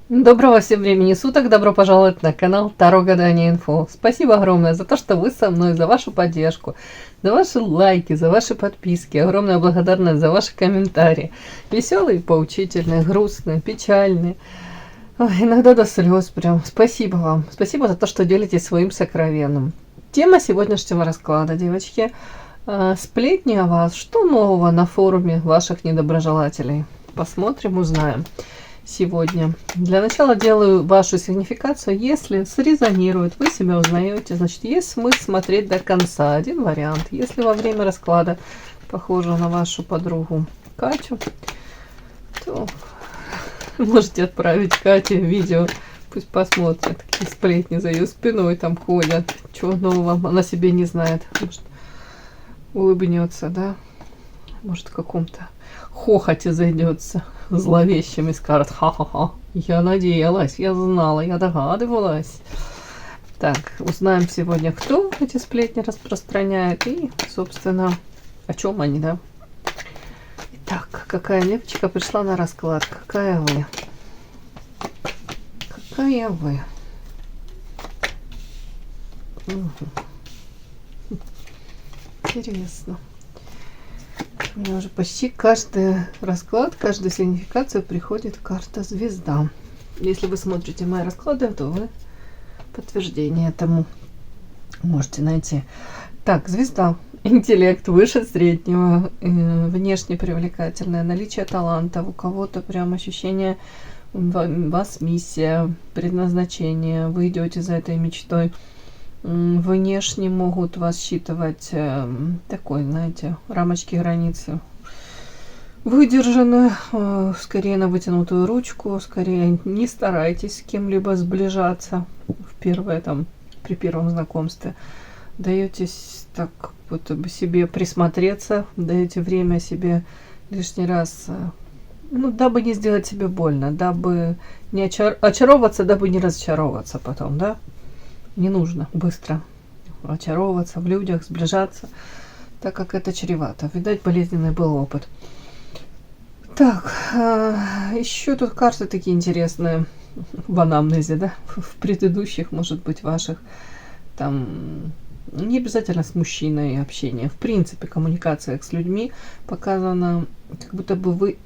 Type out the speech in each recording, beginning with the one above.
Доброго всем времени суток, добро пожаловать на канал Таро Гадание Инфо. Спасибо огромное за то, что вы со мной, за вашу поддержку, за ваши лайки, за ваши подписки. Огромная благодарность за ваши комментарии. Веселые, поучительные, грустные, печальные. Ой, иногда до слез прям. Спасибо вам. Спасибо за то, что делитесь своим сокровенным. Тема сегодняшнего расклада, девочки. Сплетни о вас. Что нового на форуме ваших недоброжелателей? Посмотрим, узнаем. Сегодня. Для начала делаю вашу сигнификацию. Если срезонирует, вы себя узнаете, значит, есть смысл смотреть до конца. Один вариант. Если во время расклада похоже на вашу подругу Катю, то можете отправить Кате видео. Пусть посмотрит, какие сплетни за ее спиной там ходят. Чего нового она себе не знает. Может, улыбнется, да? Может, в каком-то хохоте зайдется зловещими, скажет: ха-ха-ха, я надеялась, я знала, я догадывалась. Так, узнаем сегодня, кто эти сплетни распространяет и, собственно, о чем они, да? Итак, какая лепочка пришла на расклад? Какая вы? Какая вы? Угу. Интересно. У меня уже почти каждый расклад, каждую сигнификацию приходит карта звезда. Если вы смотрите мои расклады, то вы подтверждение этому можете найти. Так, звезда. Интеллект выше среднего, внешне привлекательное, наличие таланта, у кого-то прям ощущение, у вас миссия, предназначение, вы идете за этой мечтой. Внешне могут вас считывать такой, знаете, рамочки, границы выдержаны, скорее на вытянутую ручку, скорее не старайтесь с кем-либо сближаться при первом знакомстве. Даетесь так, будто бы себе присмотреться, даете время себе лишний раз, ну, дабы не сделать себе больно, дабы не очароваться, дабы не разочароваться потом, да? Не нужно быстро очаровываться в людях, сближаться, так как это чревато. Видать, болезненный был опыт. Так, еще тут карты такие интересные в анамнезе, да, в предыдущих, может быть, ваших. Там не обязательно с мужчиной общение. В принципе, коммуникация с людьми показана, как будто бы вы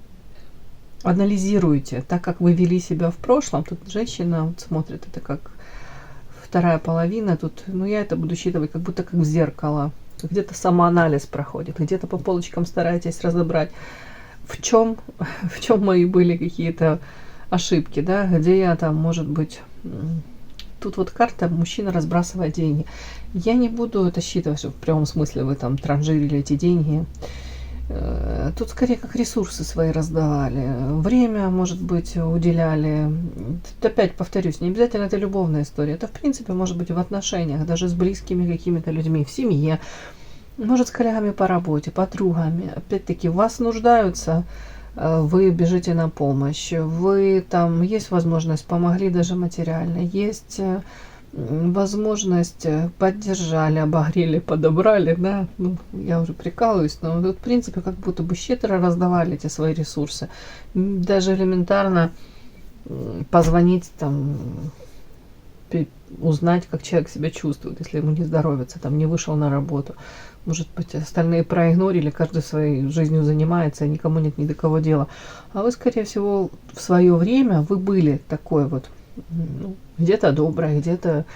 анализируете, так как вы вели себя в прошлом. Тут женщина вот смотрит это как вторая половина, тут, ну, я это буду считывать как будто как в зеркало. Где-то самоанализ проходит, где-то по полочкам стараетесь разобрать, в чем мои были какие-то ошибки, да, где я там, может быть, тут вот карта мужчина разбрасывает деньги. Я не буду это считывать, что в прямом смысле вы там транжирили эти деньги. Тут скорее как ресурсы свои раздавали, время, может быть, уделяли. Тут опять повторюсь, не обязательно это любовная история, это в принципе может быть в отношениях, даже с близкими какими-то людьми, в семье, может с коллегами по работе, подругами. Опять-таки в вас нуждаются, вы бежите на помощь, вы там, есть возможность, помогли даже материально, есть возможность, поддержали, обогрели, подобрали, да, ну, я уже прикалываюсь, но вот, в принципе, как будто бы щедро раздавали эти свои ресурсы. Даже элементарно позвонить, там, узнать, как человек себя чувствует, если ему не здоровится, там, не вышел на работу. Может быть, остальные проигнорили, каждый своей жизнью занимается, никому нет ни до кого дела. А вы, скорее всего, в свое время вы были такой вот, ну, где-то добрая, где-то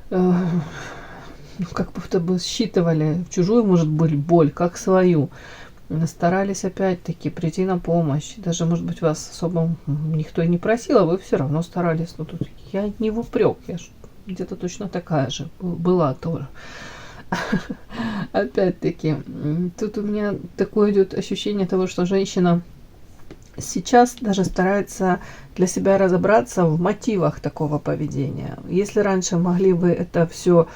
как будто бы считывали чужую, может быть, боль, как свою. Старались опять-таки прийти на помощь. Даже, может быть, вас особо никто и не просил, а вы все равно старались. Но тут я не в упрек, я где-то точно такая же была тоже. Опять-таки, тут у меня такое идет ощущение того, что женщина сейчас даже старается для себя разобраться в мотивах такого поведения. Если раньше могли бы это все,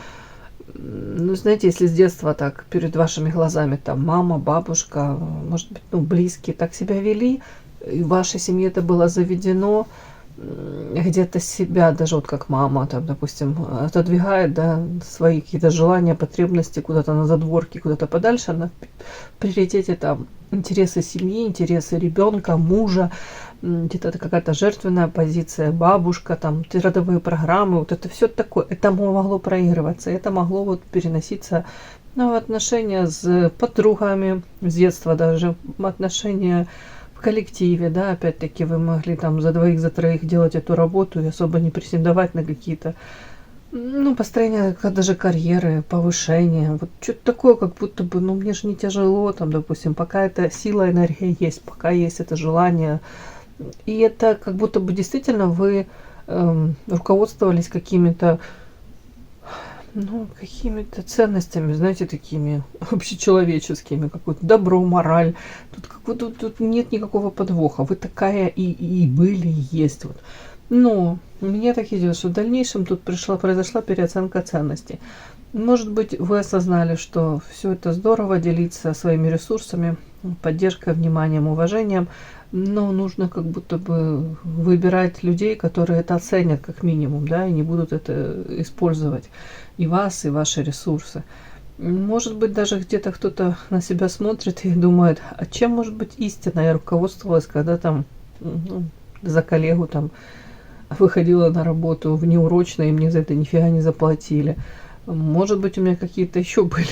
ну, знаете, если с детства так перед вашими глазами там мама, бабушка, может быть, ну, близкие так себя вели, и в вашей семье это было заведено, где-то себя, даже вот как мама, там, допустим, отодвигает, да, свои какие-то желания, потребности куда-то на задворки, куда-то подальше, она в приоритете там интересы семьи, интересы ребенка, мужа, где-то это какая-то жертвенная позиция, бабушка, там, родовые программы, вот это все такое, это могло проигрываться, это могло вот переноситься, ну, в отношения с подругами, с детства даже, отношения в коллективе, да, опять-таки вы могли там за двоих, за троих делать эту работу и особо не претендовать на какие-то, ну, построение даже карьеры, повышение, вот что-то такое, как будто бы, ну, мне же не тяжело, там, допустим, пока эта сила, энергия есть, пока есть это желание, и это как будто бы действительно вы руководствовались какими-то, ну, какими-то ценностями, знаете, такими общечеловеческими, какое-то добро, мораль. Тут, как бы, тут нет никакого подвоха. Вы такая и были, и есть. Вот. Но мне так идет, что в дальнейшем тут произошла переоценка ценностей. Может быть, вы осознали, что все это здорово, делиться своими ресурсами, поддержкой, вниманием, уважением, но нужно как будто бы выбирать людей, которые это оценят как минимум, да, и не будут это использовать и вас, и ваши ресурсы. Может быть, даже где-то кто-то на себя смотрит и думает, а чем может быть истина? Я руководствовалась, когда там за коллегу там выходила на работу внеурочно, и мне за это нифига не заплатили. Может быть, у меня какие-то еще были,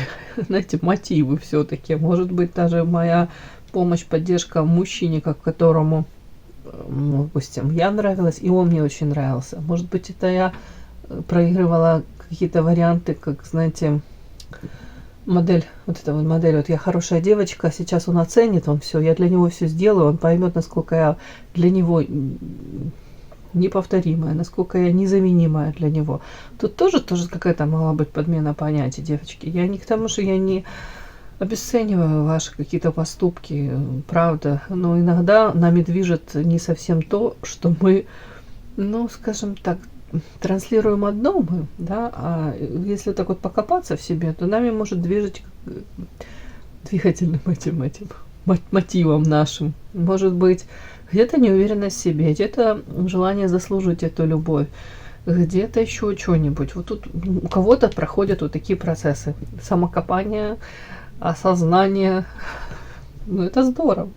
знаете, мотивы все-таки. Может быть, даже моя помощь, поддержка мужчине, как которому, допустим, я нравилась, и он мне очень нравился. Может быть, это я проигрывала какие-то варианты, как, знаете, модель, вот эта вот модель, вот я хорошая девочка, сейчас он оценит, он все, я для него все сделаю, он поймет, насколько я для него неповторимая, насколько я незаменимая для него. Тут тоже какая-то могла быть подмена понятий, девочки. Я не к тому, что я не обесцениваю ваши какие-то поступки, правда, но иногда нами движет не совсем то, что мы, ну, скажем так, транслируем одно мы, да, а если так вот покопаться в себе, то нами может движить двигательным этим мотивом нашим. Может быть, где-то неуверенность в себе, где-то желание заслужить эту любовь, где-то еще что-нибудь. Вот тут у кого-то проходят вот такие процессы. Самокопание, осознание. Ну, это здорово.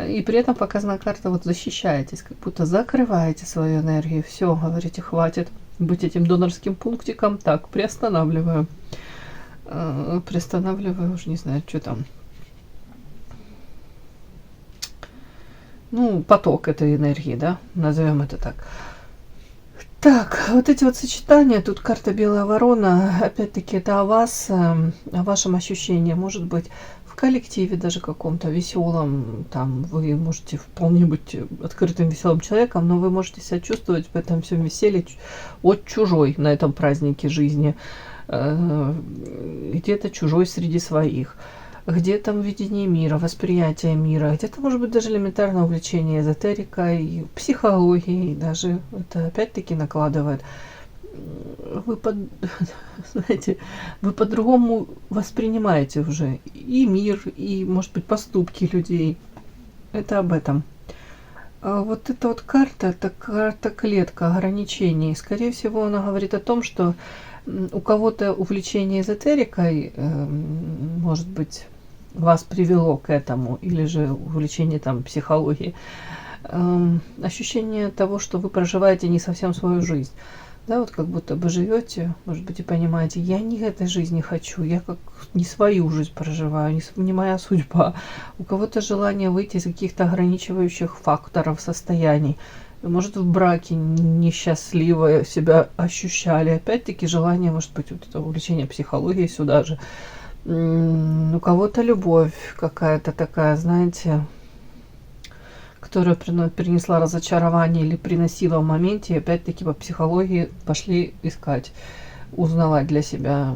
И при этом показана карта, вот защищаетесь, как будто закрываете свою энергию. Все, говорите, хватит быть этим донорским пунктиком. Так, приостанавливаю. Приостанавливаю, уже не знаю, что там. Ну, поток этой энергии, да, назовем это так. Так, вот эти вот сочетания, тут карта Белая Ворона, опять-таки это о вас, о вашем ощущении, может быть, в коллективе даже каком-то веселом, там вы можете вполне быть открытым, веселым человеком, но вы можете себя чувствовать в этом всем веселье от чужой на этом празднике жизни, где-то чужой среди своих. Где-то видение мира, восприятие мира, где-то, может быть, даже элементарное увлечение эзотерикой, психологией, даже это опять-таки накладывает. Вы, знаете, вы по-другому воспринимаете уже и мир, и, может быть, поступки людей. Это об этом. А вот эта вот карта, это карта-клетка ограничений. Скорее всего, она говорит о том, что у кого-то увлечение эзотерикой, может быть, вас привело к этому, или же увлечение там психологией, ощущение того, что вы проживаете не совсем свою жизнь. Да, вот как будто бы живете, может быть, и понимаете, я не этой жизни хочу, я как не свою жизнь проживаю, не моя судьба. У кого-то желание выйти из каких-то ограничивающих факторов, состояний. Может, в браке несчастливо себя ощущали. Опять-таки, желание, может быть, вот это увлечение психологией сюда же. У кого-то любовь какая-то такая, знаете, которая принесла разочарование или приносила в моменте, и опять-таки по психологии пошли искать, узнавать для себя,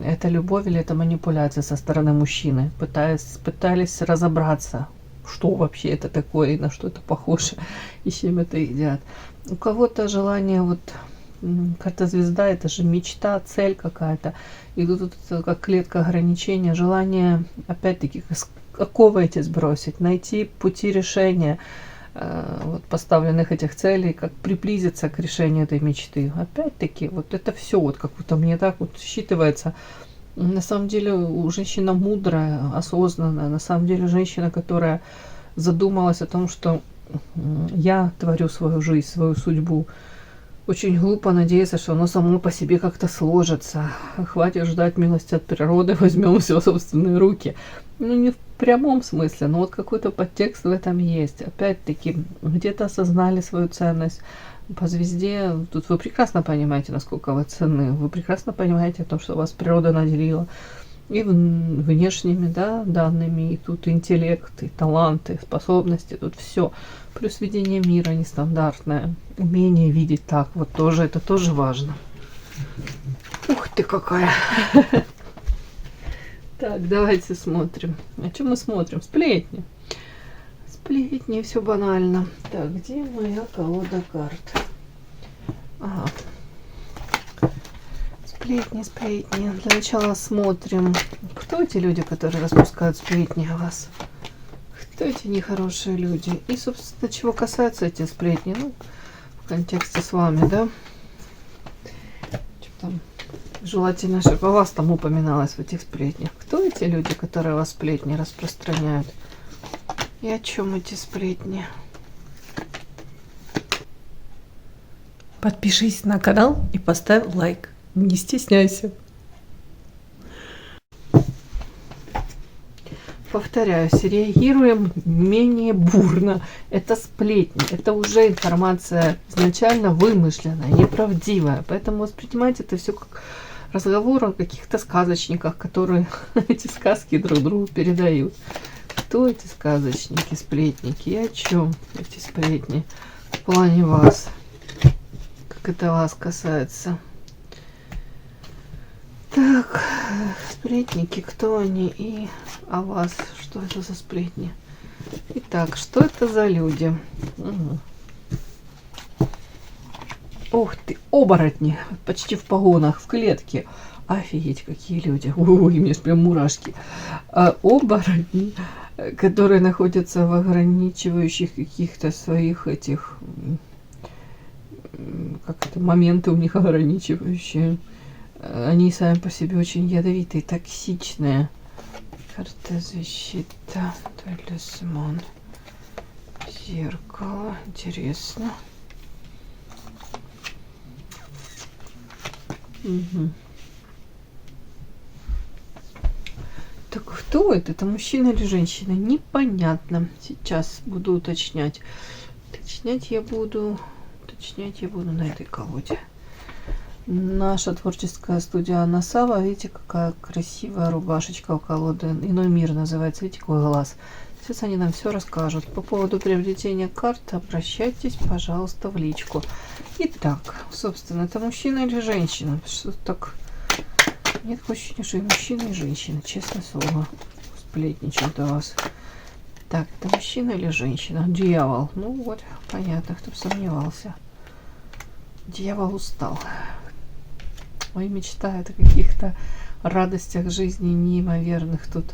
это любовь или это манипуляция со стороны мужчины. Пытались разобраться, что вообще это такое и на что это похоже, и с чем это едят. У кого-то желание, вот карта звезда, это же мечта, цель какая-то. И тут как клетка ограничения, желание, опять-таки, оковы эти сбросить, найти пути решения, вот поставленных этих целей, как приблизиться к решению этой мечты. Опять-таки, вот это все вот как-то мне так вот считывается. На самом деле, женщина мудрая, осознанная, на самом деле женщина, которая задумалась о том, что я творю свою жизнь, свою судьбу. Очень глупо надеяться, что оно само по себе как-то сложится. Хватит ждать милости от природы, возьмем все в собственные руки. Ну, не в прямом смысле, но вот какой-то подтекст в этом есть. Опять-таки, где-то осознали свою ценность. По звезде, тут вы прекрасно понимаете, насколько вы ценны. Вы прекрасно понимаете о том, что вас природа наделила. И внешними, да, данными, и тут интеллект, и таланты, способности, тут все. Плюс видение мира нестандартное, умение видеть так, вот тоже, это тоже важно. Ух ты какая! Так, давайте смотрим. А что мы смотрим? Сплетни. Сплетни, все банально. Так, где моя колода карт? Ага. Сплетни, сплетни. Для начала смотрим, кто эти люди, которые распускают сплетни о вас. Кто эти нехорошие люди? И, собственно, чего касаются эти сплетни? Ну, в контексте с вами, да? Что там? Желательно, чтобы о вас там упоминалось в этих сплетнях. Кто эти люди, которые о вас сплетни распространяют? И о чем эти сплетни? Подпишись на канал и поставь лайк. Не стесняйся. Повторяюсь, реагируем менее бурно. Это сплетни, это уже информация изначально вымышленная, неправдивая. Поэтому воспринимайте это все как разговор о каких-то сказочниках, которые эти сказки друг другу передают. Кто эти сказочники, сплетники? И о чем эти сплетни в плане вас? Как это вас касается? Так, сплетники, кто они и о вас? Что это за сплетни? Итак, что это за люди? Угу. Ух ты, оборотни, почти в погонах, в клетке. Офигеть, какие люди. Ой, мне прям мурашки. Оборотни, которые находятся в ограничивающих каких-то своих этих, как это, моменты у них ограничивающие. Они сами по себе очень ядовитые, токсичные. Карта защита, талисман, зеркало, интересно. Угу. Так кто это? Это мужчина или женщина? Непонятно. Сейчас буду уточнять. Уточнять я буду на этой колоде. Наша творческая студия Анна Сава. Видите, какая красивая рубашечка у колоды. Иной мир называется. Видите, какой глаз. Сейчас они нам все расскажут. По поводу приобретения карт обращайтесь, пожалуйста, в личку. Итак, собственно, это мужчина или женщина? Что так? Нет такое ощущение, что и мужчина, и женщина. Честное слово. Сплетничают о вас. Так, это мужчина или женщина? Дьявол. Ну вот, понятно, кто бы сомневался. Дьявол устал. Ой, мечтает о каких-то радостях жизни неимоверных. Тут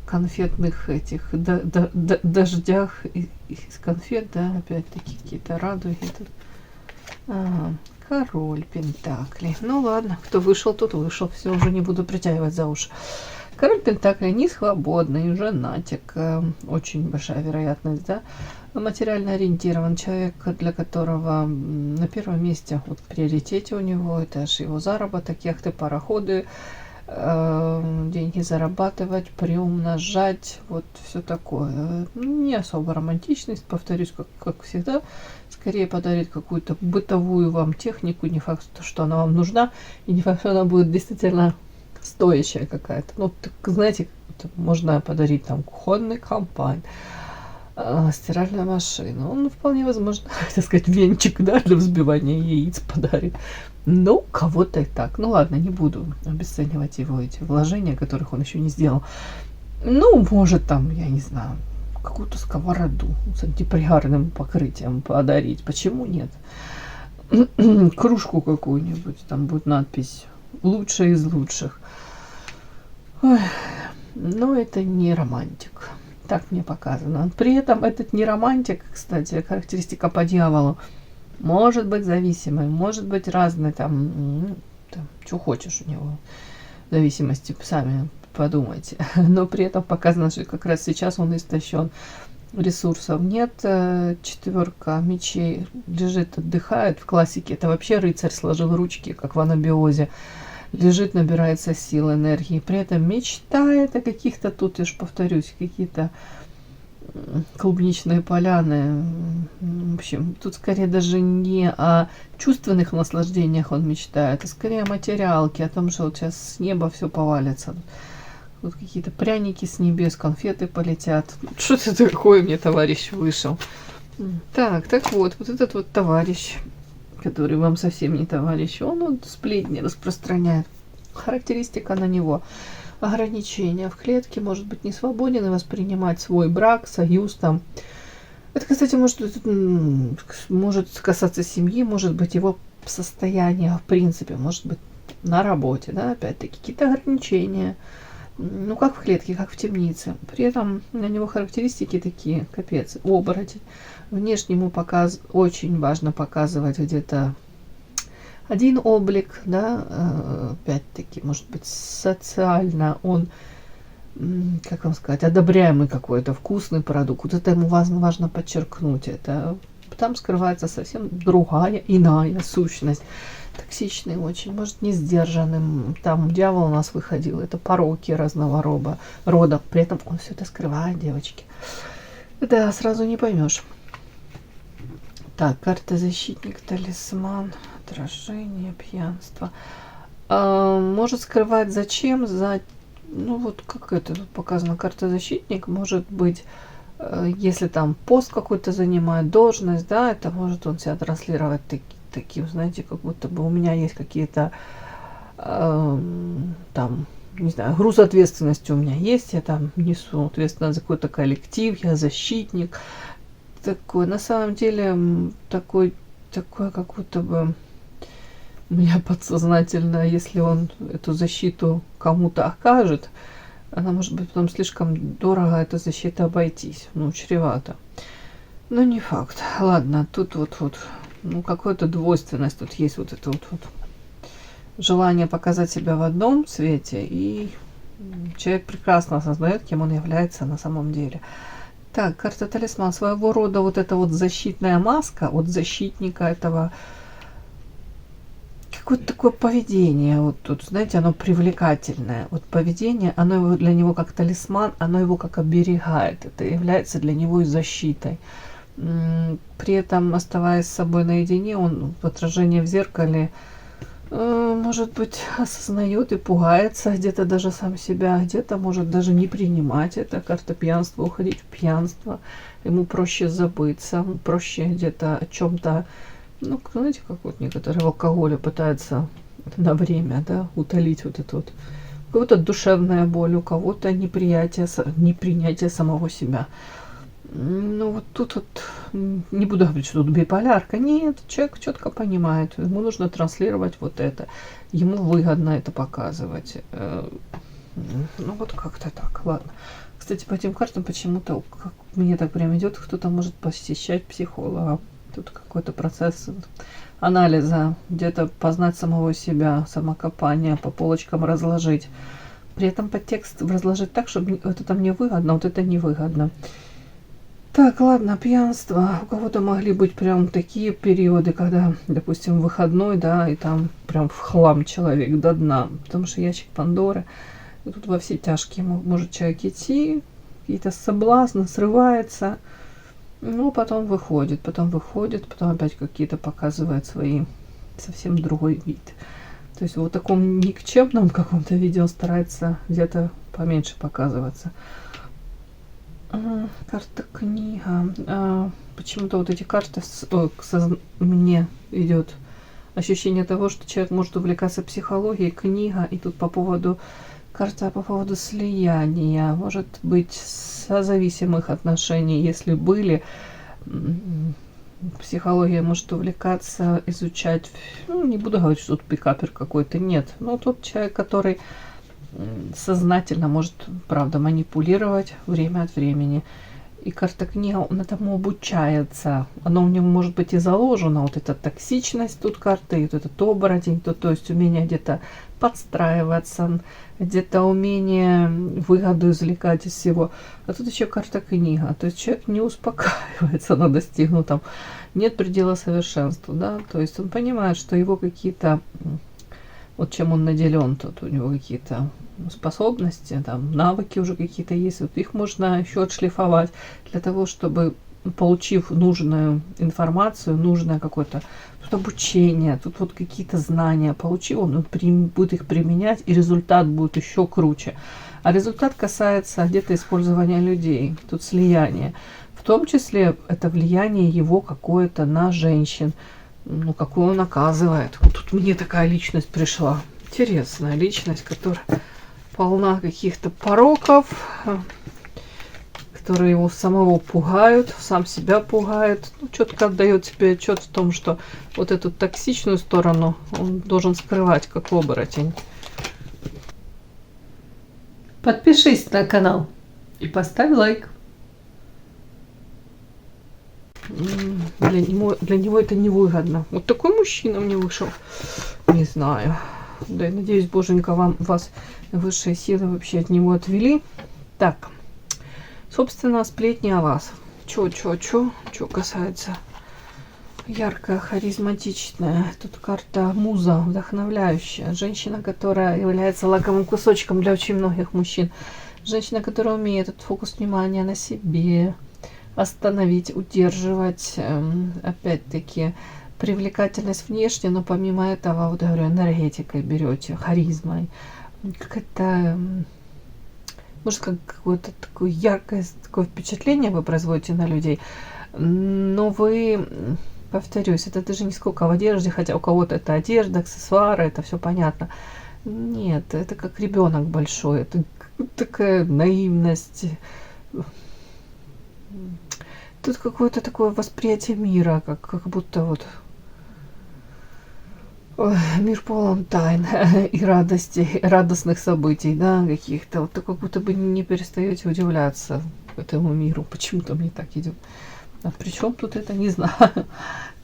конфетных этих дождях из конфет, да, опять-таки какие-то радуги тут. Ага, король пентаклей. Ну ладно, кто вышел, тот вышел. Все, уже не буду притягивать за уши. Король пентаклей не свободный, женатик. Очень большая вероятность, да. Материально ориентирован человек, для которого на первом месте, вот в приоритете у него, это же его заработок, яхты, пароходы, деньги зарабатывать, приумножать, вот все такое. Не особо романтичность, повторюсь, как всегда, скорее подарит какую-то бытовую вам технику, не факт, что она вам нужна, и не факт, что она будет действительно стоящая какая-то. Ну, так, знаете, можно подарить там кухонный комбайн, стиральную машину. Ну, вполне возможно, так сказать, венчик, да, для взбивания яиц подарит. Ну, кого-то и так. Ну, ладно, не буду обесценивать его эти вложения, которых он еще не сделал. Ну, может, там, я не знаю, какую-то сковороду с антипригарным покрытием подарить. Почему нет? Кружку какую-нибудь, там будет надпись «Лучшая из лучших». Ой, но это не романтик. так мне показано. При этом этот не романтик, кстати, характеристика по дьяволу, может быть зависимый, может быть разный, там что хочешь у него, в зависимости, сами подумайте. Но при этом показано, что как раз сейчас он истощен, ресурсов нет. Четверка мечей лежит, отдыхает. В классике это вообще рыцарь сложил ручки, как в анабиозе. Лежит, набирается сил, энергии. При этом мечтает о каких-то, тут я ж повторюсь, какие-то клубничные поляны. В общем, тут скорее даже не о чувственных наслаждениях он мечтает, а скорее о материалке, о том, что вот сейчас с неба все повалится. Вот какие-то пряники с небес, конфеты полетят. Что это такое мне товарищ вышел? Так вот этот вот товарищ, который вам совсем не товарищ, он вот сплетни распространяет. Характеристика на него. Ограничения в клетке, может быть не свободен и воспринимать свой брак, союз там. Это, кстати, может касаться семьи, может быть его состояния, в принципе, может быть на работе, да, опять-таки какие-то ограничения. Ну, как в клетке, как в темнице. При этом на него характеристики такие, капец, оборотень. Внешне ему очень важно показывать где-то один облик, да, опять-таки, может быть, социально он, как вам сказать, одобряемый какой-то вкусный продукт. Вот это ему важно подчеркнуть. Это там скрывается совсем другая, иная сущность. Токсичный очень, может, не сдержанным. Там дьявол у нас выходил, это пороки разного рода. При этом он все это скрывает, девочки. Да, сразу не поймешь. Так, карта защитник, талисман, отражение, пьянство. Может скрывать зачем? Ну вот как это тут показано, карта защитник, может быть, если там пост какой-то занимает, должность, да, это может он себя транслировать таким, знаете, как будто бы у меня есть какие-то там, не знаю, груз ответственности у меня есть, я там несу ответственность за какой-то коллектив, я защитник. Такой, на самом деле, такой как будто бы у меня подсознательно, если он эту защиту кому-то окажет, она может быть потом слишком дорого, эта защита обойтись, ну, чревато. Но не факт. Ладно, тут вот, ну, какая-то двойственность тут есть, вот это вот желание показать себя в одном цвете, и человек прекрасно осознает, кем он является на самом деле. Так, карта талисман, своего рода вот эта вот защитная маска от защитника этого, какое-то такое поведение, вот тут, знаете, оно привлекательное. Вот поведение, оно для него как талисман, оно его как оберегает, это является для него и защитой. При этом, оставаясь с собой наедине, он в отражении в зеркале, может быть, осознает и пугается где-то даже сам себя, где-то может даже не принимать это, карта пьянства, уходить в пьянство. Ему проще забыться, проще где-то о чем-то, ну, знаете, как вот некоторые в алкоголе пытаются на время, да, утолить вот это вот. У кого-то душевная боль, у кого-то непринятие самого себя. Ну, вот тут вот, не буду говорить, что тут биполярка. Нет, человек четко понимает, ему нужно транслировать вот это. Ему выгодно это показывать. Ну, вот как-то так, ладно. Кстати, по этим картам почему-то, как мне так прям идет, кто-то может посещать психолога. Тут какой-то процесс анализа, где-то познать самого себя, самокопание, по полочкам разложить. При этом подтекст разложить так, чтобы вот это мне выгодно, вот это невыгодно. Так, ладно, пьянство. У кого-то могли быть прям такие периоды, когда, допустим, выходной, да, и там прям в хлам человек до дна. Потому что ящик Пандоры, и тут во все тяжкие может человек идти, какие-то соблазны, срывается, ну, потом выходит, потом опять какие-то показывает свои совсем другой вид. То есть в вот таком никчемном каком-то видео старается где-то поменьше показываться. Карта книга. Почему-то вот эти карты мне идет ощущение того, что человек может увлекаться психологией, книга, и тут карта по поводу слияния, может быть, созависимых отношений, если были. Психология может увлекаться, изучать, ну, не буду говорить, что тут пикапер какой-то, нет, но тот человек, который сознательно может, правда, манипулировать время от времени. И карта книга, он этому обучается. Оно в нем может быть и заложено, вот эта токсичность тут карты, и вот этот оборотень, то есть умение где-то подстраиваться, где-то умение выгоду извлекать из всего. А тут еще карта книга, то есть человек не успокаивается на достигнутом, нет предела совершенству, да, то есть он понимает, что его какие-то, вот чем он наделен, тут у него какие-то способности, там, навыки уже какие-то есть, вот их можно еще отшлифовать для того, чтобы, получив нужную информацию, нужное какое-то тут обучение, тут вот какие-то знания получил, он будет их применять, и результат будет еще круче. А результат касается где-то использования людей, тут слияние. В том числе это влияние его какое-то на женщин, ну, какую он оказывает. Вот тут мне такая личность пришла. Интересная личность, которая полна каких-то пороков, которые его самого пугают, сам себя пугает. Ну, четко отдает себе отчет в том, что вот эту токсичную сторону он должен скрывать, как оборотень. Подпишись на канал и поставь лайк. Для него это невыгодно. Вот такой мужчина мне вышел. Не знаю. Да, я надеюсь, боженька, вас высшие силы вообще от него отвели. Так, собственно, сплетни о вас. Чё касается. Яркая, харизматичная. Тут карта муза, вдохновляющая. Женщина, которая является лакомым кусочком для очень многих мужчин. Женщина, которая умеет этот фокус внимания на себе остановить, удерживать. Опять-таки, привлекательность внешне, но помимо этого, вот говорю, энергетикой берете, харизмой. Как-то, может, как какое-то такое яркое такое впечатление вы производите на людей, но вы, повторюсь, это даже не сколько в одежде, хотя у кого-то это одежда, аксессуары, это все понятно. Нет, это как ребенок большой, это такая наивность. Тут какое-то такое восприятие мира, как будто вот мир полон тайн и радости, радостных событий, да, каких-то. Вот как будто бы не перестаете удивляться этому миру. Почему-то мне так идет. А при чем тут это, не знаю.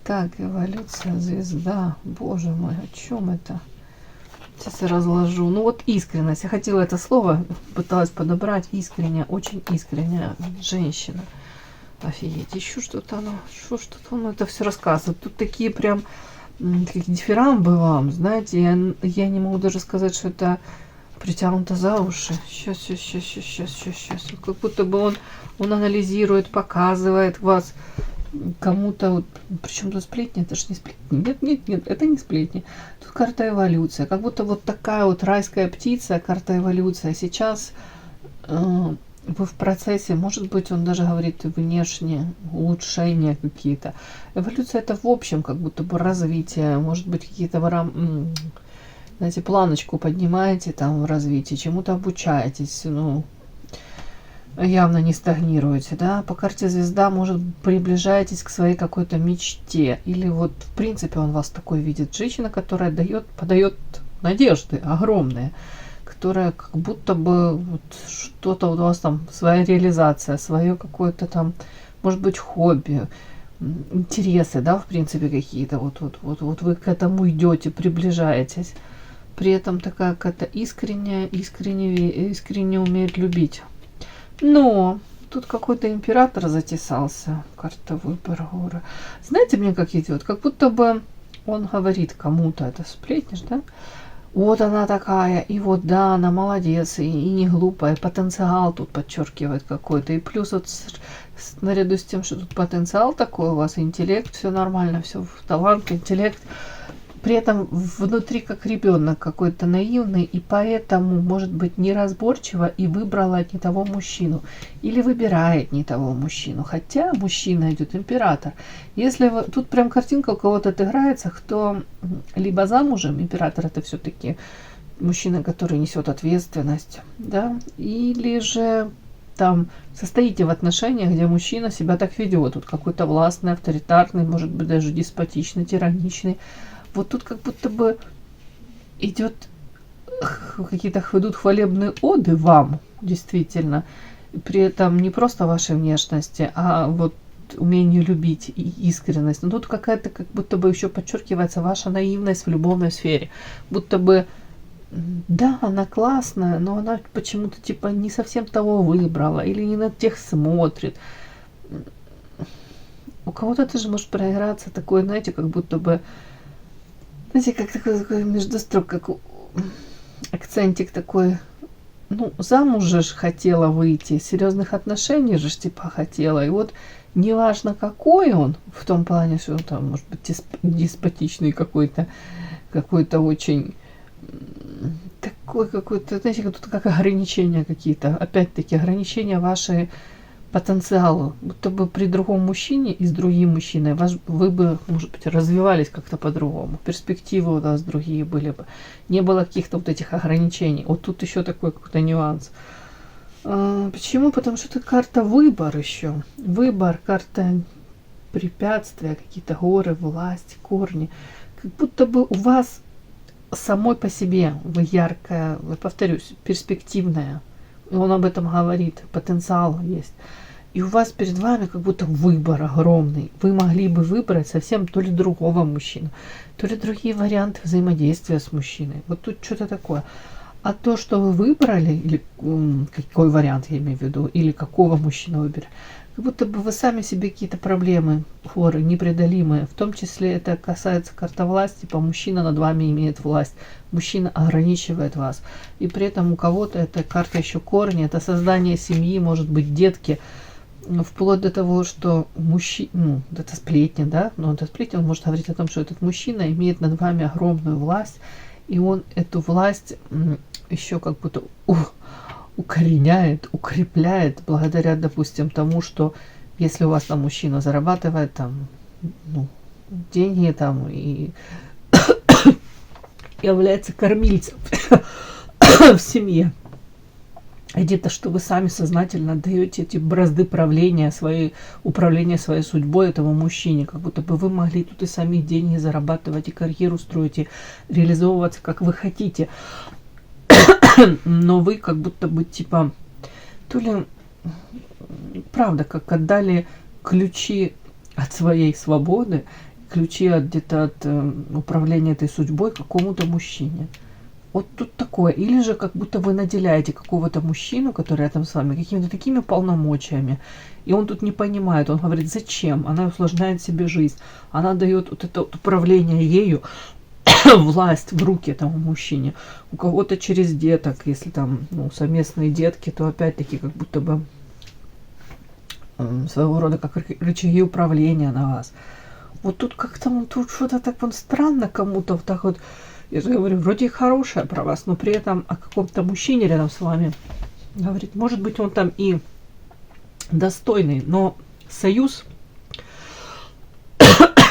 Так, эволюция, звезда. Боже мой, о чем это? Сейчас я разложу. Ну вот искренность. Я хотела это слово, пыталась подобрать. Искренняя, очень искренняя женщина. Офигеть, еще что-то оно, оно это все рассказывает. Тут такие прям такие дифирамбы вам, знаете, я не могу даже сказать, что это притянуто за уши. Сейчас. Как будто бы он анализирует, показывает вас кому-то. Вот, причем тут сплетни, это ж не сплетни. Нет, это не сплетни. Тут карта эволюция. Как будто вот такая вот райская птица, карта эволюция. Сейчас вы в процессе, может быть, он даже говорит внешне, улучшения какие-то. Эволюция это в общем, как будто бы развитие, может быть, какие-то, знаете, планочку поднимаете там в развитии, чему-то обучаетесь, ну, явно не стагнируете, да. По карте звезда, может, приближаетесь к своей какой-то мечте, или вот, в принципе, он вас такой видит. Женщина, которая подает надежды огромные, которая как будто бы вот что-то у вас там, своя реализация, свое какое-то там, может быть, хобби, интересы, да, в принципе, какие-то, вот вы к этому идете, приближаетесь. При этом такая какая-то искренне умеет любить. Но тут какой-то император затесался, карта выбора. Знаете, мне как идет? Как будто бы он говорит кому-то, это сплетнишь, да? Вот она такая, и вот да, она молодец, и не глупая, потенциал тут подчеркивает какой-то. И плюс вот наряду с тем, что тут потенциал такой у вас, интеллект, все нормально, все талант, интеллект. При этом внутри как ребенок какой-то наивный, и поэтому, может быть, неразборчиво и выбрала не того мужчину. Или выбирает не того мужчину. Хотя мужчина идет император. Если тут прям картинка у кого-то отыграется, кто либо замужем, император это все-таки мужчина, который несет ответственность, да, или же там состоите в отношениях, где мужчина себя так ведет. Тут какой-то властный, авторитарный, может быть, даже деспотичный, тираничный. Вот тут как будто бы идет какие-то идут хвалебные оды вам, действительно, при этом не просто вашей внешности, а вот умению любить и искренность. Но тут какая-то, как будто бы еще подчеркивается ваша наивность в любовной сфере. Будто бы, да, она классная, но она почему-то типа не совсем того выбрала или не на тех смотрит. У кого-то тоже может проиграться такое, знаете, как будто бы, знаете, как такой между строк, как акцентик такой. Ну, замуж же ж хотела выйти, серьезных отношений же ж типа хотела. И вот неважно какой он, в том плане, что он там может быть деспотичный какой-то очень такой какой-то, знаете, тут как ограничения какие-то. Опять-таки ограничения вашей потенциалу. Будто бы при другом мужчине и с другим мужчиной вы бы, может быть, развивались как-то по-другому. Перспективы у вас другие были бы. Не было каких-то вот этих ограничений. Вот тут еще такой какой-то нюанс. Почему? Потому что это карта выбор еще. Выбор, карта препятствия, какие-то горы, власть, корни. Как будто бы у вас самой по себе вы яркая, я повторюсь, перспективная. И он об этом говорит, потенциал есть. И у вас перед вами как будто выбор огромный. Вы могли бы выбрать совсем то ли другого мужчину, то ли другие варианты взаимодействия с мужчиной. Вот тут что-то такое. А то, что вы выбрали, или какой вариант я имею в виду, или какого мужчину выбрали, как будто бы вы сами себе какие-то проблемы, хоры непреодолимые. В том числе это касается карты власти, типа мужчина над вами имеет власть, мужчина ограничивает вас. И при этом у кого-то эта карта еще корни, это создание семьи, может быть, детки, вплоть до того, что мужчина, ну, это сплетня, да, но это сплетня, он может говорить о том, что этот мужчина имеет над вами огромную власть, и он эту власть еще как будто укореняет, укрепляет благодаря, допустим, тому, что если у вас там мужчина зарабатывает там, ну, деньги там и является кормильцем в семье, где-то, что вы сами сознательно даете эти бразды правления управления своей судьбой этому мужчине, как будто бы вы могли тут и сами деньги зарабатывать, и карьеру строить, и реализовываться, как вы хотите. Но вы как будто бы типа, то ли, правда, как отдали ключи от своей свободы, ключи где-то от управления этой судьбой какому-то мужчине. Вот тут такое. Или же как будто вы наделяете какого-то мужчину, который рядом с вами, какими-то такими полномочиями. И он тут не понимает. Он говорит, зачем? Она усложняет себе жизнь. Она дает вот это вот управление ею, власть в руки этому мужчине. У кого-то через деток, если там совместные детки, то опять-таки как будто бы своего рода как рычаги управления на вас. Вот тут как-то тут что-то так странно кому-то вот так вот. Я же говорю, вроде и хорошая про вас, но при этом о каком-то мужчине рядом с вами говорит. Может быть, он там и достойный, но союз,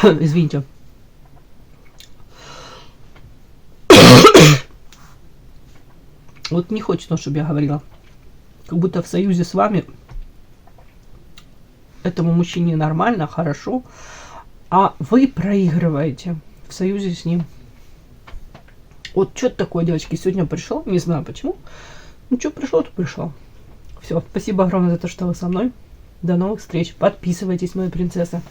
извините, вот не хочет он, чтобы я говорила, как будто в союзе с вами этому мужчине нормально, хорошо, а вы проигрываете в союзе с ним. Вот что-то такое, девочки, сегодня пришел, не знаю почему. Ну что пришло, то пришло. Все, спасибо огромное за то, что вы со мной. До новых встреч. Подписывайтесь, мои принцессы.